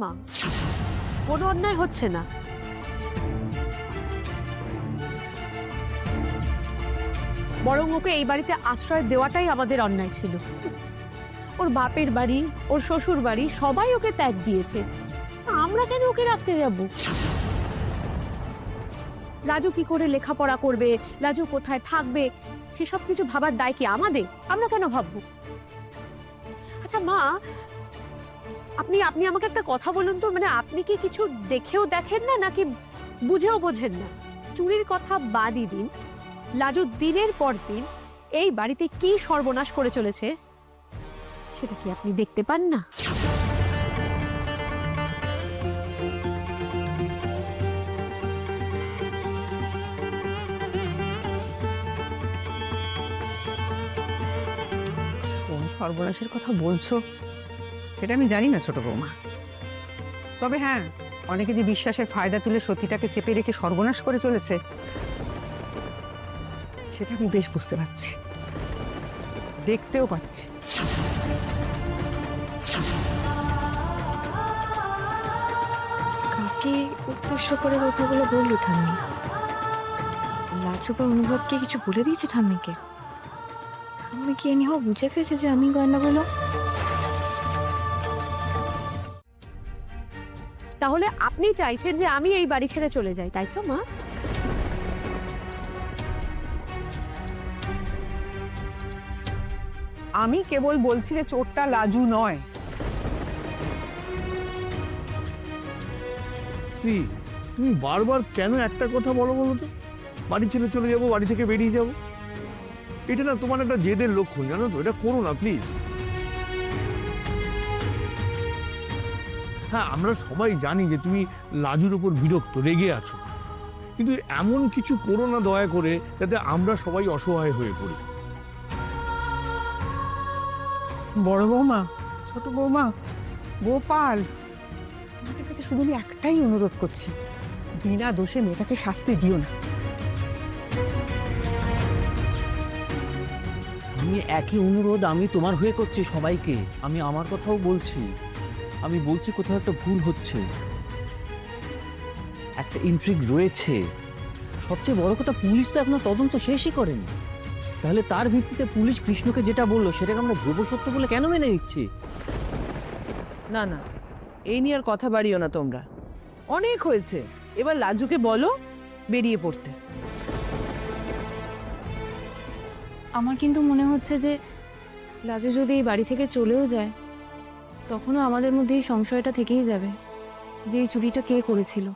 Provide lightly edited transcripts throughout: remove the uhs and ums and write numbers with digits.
মা, কোনো অন্যায় হচ্ছে না। বরং ওকে এই বাড়িতে আশ্রয় দেওয়াটাই আমাদের অন্যায় ছিল। ওর বাপের বাড়ি, ওর শ্বশুর বাড়ি সবাই ওকে ত্যাগ দিয়েছে, আমরা কেন ওকে রাখতে যাব? লাজু কি করে লেখাপড়া করবে, লাজু কোথায় থাকবে, সেসব কিছু ভাবার দায় কি আমাদের? আমরা কেন ভাববো? আচ্ছা মা, আপনি আপনি আমাকে একটা কথা বলুন তো, মানে আপনি কি কিছু দেখেও দেখেন না, নাকি বুঝেও বোঝেন না? চুরির কথা বাদই দিন, লাজু দিনের পর দিন এই বাড়িতে কি সর্বনাশ করে চলেছে সেটা কি আপনি দেখতে পান না? কোন সর্বনাশের কথা বলছো সেটা আমি জানি না ছোট বৌমা। তবে হ্যাঁ, অনেকে যে বিশ্বাসের ফায়দা তুলে সতীটাকে চেপে রেখে সর্বনাশ করে চলেছে সেটা আমি বেশ বুঝতে পারছি, দেখতেও পাচ্ছি। কাকে উদ্দেশ্য করে কথাগুলো বললো ঠাম্মি? লাজু বা অনুভবকে কিছু বলে দিয়েছে ঠাম্মিকে? ঠাম্মি কি এনিহাও বুঝে গেছে যে আমি গয়নাগুলো? তাহলে আপনি চাইছেন যে আমি এই বাড়ি ছেড়ে চলে যাই, তাই তো মা? আমি কেবল বলছি যে চোরটা লাজু নয়। তুমি বারবার কেন একটা কথা বলো বলো তো? বাড়ি ছেড়ে চলে যাবো, বাড়ি থেকে বেরিয়ে যাবো, এটা না তোমার একটা জেদের লক্ষণ, জানো তো? এটা করো না প্লিজ। হ্যাঁ, আমরা সবাই জানি যে তুমি লাজুর উপর বিরক্ত, রেগে আছো, কিন্তু এমন কিছু করো না দয়া করে যাতে আমরা সবাই অসহায় হয়ে পড়ি। বড় বৌমা, ছোট বৌমা, গোপাল, তোমাদের কাছে শুধু আমি একটাই অনুরোধ করছি, বিনা দোষে মেয়েটাকে শাস্তি দিও না। আমি একই অনুরোধ আমি তোমার হয়ে করছি সবাইকে। আমি আমার কথাও বলছি, আমি বলছি কোথাও একটা ভুল হচ্ছে, একটা ইন্ট্রিগ রয়েছে। সবচেয়ে বড় কথা, পুলিশ তো এখনো তদন্ত শেষই করেনি। তাহলে তার ভিত্তিতে পুলিশ কৃষ্ণকে যেটা বললো সেটাকে আমরা ধ্রুব সত্য বলে কেন মেনে নিচ্ছি? না না, এই নিয়ে আর কথা বাড়িও না তোমরা, অনেক হয়েছে। এবার লাজুকে বলো বেরিয়ে পড়তে। আমার কিন্তু মনে হচ্ছে যে লাজু যদি এই বাড়ি থেকে চলেও যায়, তখনও আমাদের মধ্যে এই সংশয়টা থেকেই যাবে যে এই চুরিটা কে করেছিল।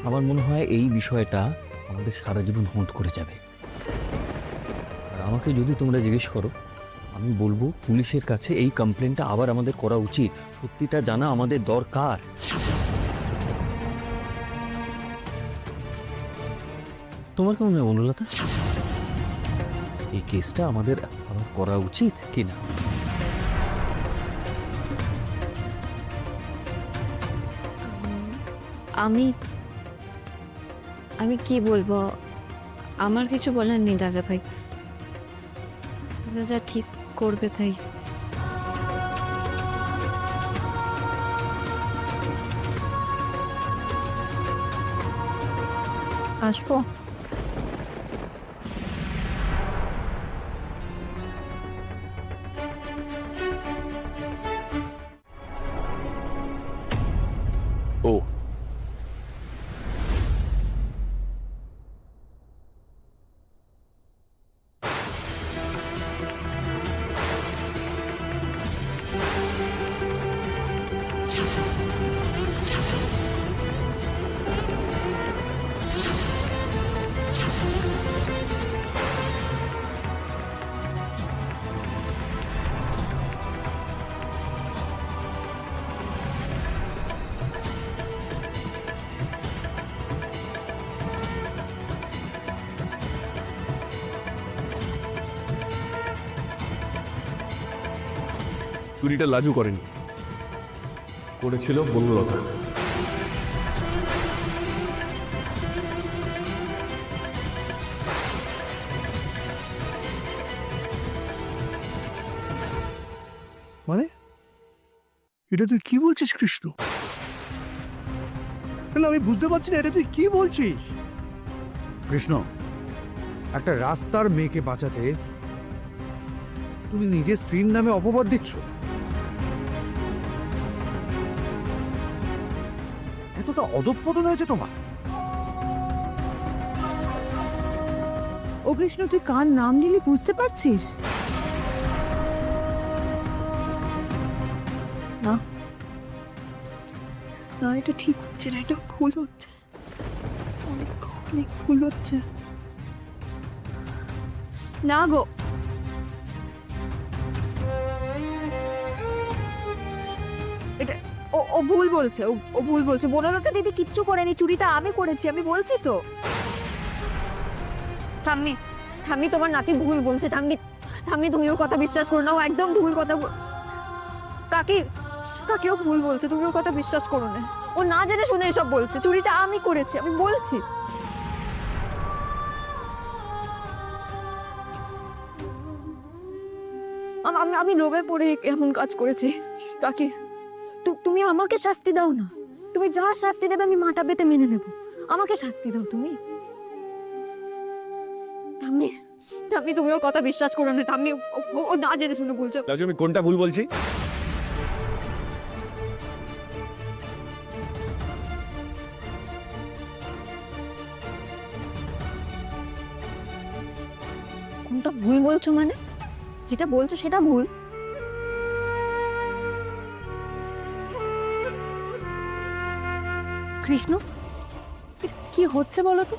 আমার মনে হয় এই বিষয়টা আমাদের সারা জীবন হন্ট করে যাবে। আর আমাকে যদি তোমরা জিজ্ঞেস করো, আমি বলবো পুলিশের কাছে এই কমপ্লেনটা আবার আমাদের করা উচিত। সত্যিটা জানা আমাদের দরকার। তোমার কেমন হয় অনুলতা? এই কেসটা আমাদের আবার করা উচিত কিনা? আমি কি বলবো, আমার কিছু বলার নেই দাদা ভাই, তোমরা যা ঠিক করবে তাই। আসবো? ও চুরিটা লাজু করেনি, করেছিল বনলতা। এটা তুই কি বলছিস কৃষ্ণ? না, আমি বুঝতে পারছি না এটা তুই কি বলছিস। কৃষ্ণ, একটা রাস্তার মেয়েকে বাঁচাতে তুমি নিজের স্ত্রীর নামে অপবাদ দিচ্ছ? এতটা অধঃপতন হয়েছে তোমার? ও কৃষ্ণ, তুই কার নাম নিলি বুঝতে পারছিস? না, এটা ঠিক হচ্ছে না, এটা ভুল হচ্ছে, অনেক অনেক ভুল হচ্ছে। না গো, এটা ও ভুল বলছে, ও ভুল বলছে। বনলতা দিদি কিচ্ছু করেনি, চুরিটা আমি করেছি, আমি বলছি তো। ঠাম্মি, ঠাম্মি তোমার নাতি ভুল বলছে। ঠাম্মি, ঠাম্মি তুমি ওর কথা বিশ্বাস করো না, ও একদম ভুল কথা কাকেও ভুল বলছে, তুমি ওর কথা বিশ্বাস করো না। ও না জেনে শুনে এসব বলছে, চুরিটা আমি করেছি, আমি বলছি। আমি লোভে পড়ে এমন কাজ করেছি। কাকে তুমি আমাকে শাস্তি দাও না, তুমি যা শাস্তি দেবে আমি মাথা পেতে মেনে নেব। আমাকে শাস্তি দাও তুমি। ঠাম্মি, ঠাম্মি তুমি ওর কথা বিশ্বাস করো না। ঠাম্মি, ও না জেনে শুনে বলছো। রাজু, আমি কোনটা ভুল বলছি? কোনটা ভুল বলছো মানে? যেটা বলছো সেটা ভুল। কৃষ্ণ, এটা কি হচ্ছে বলো তো?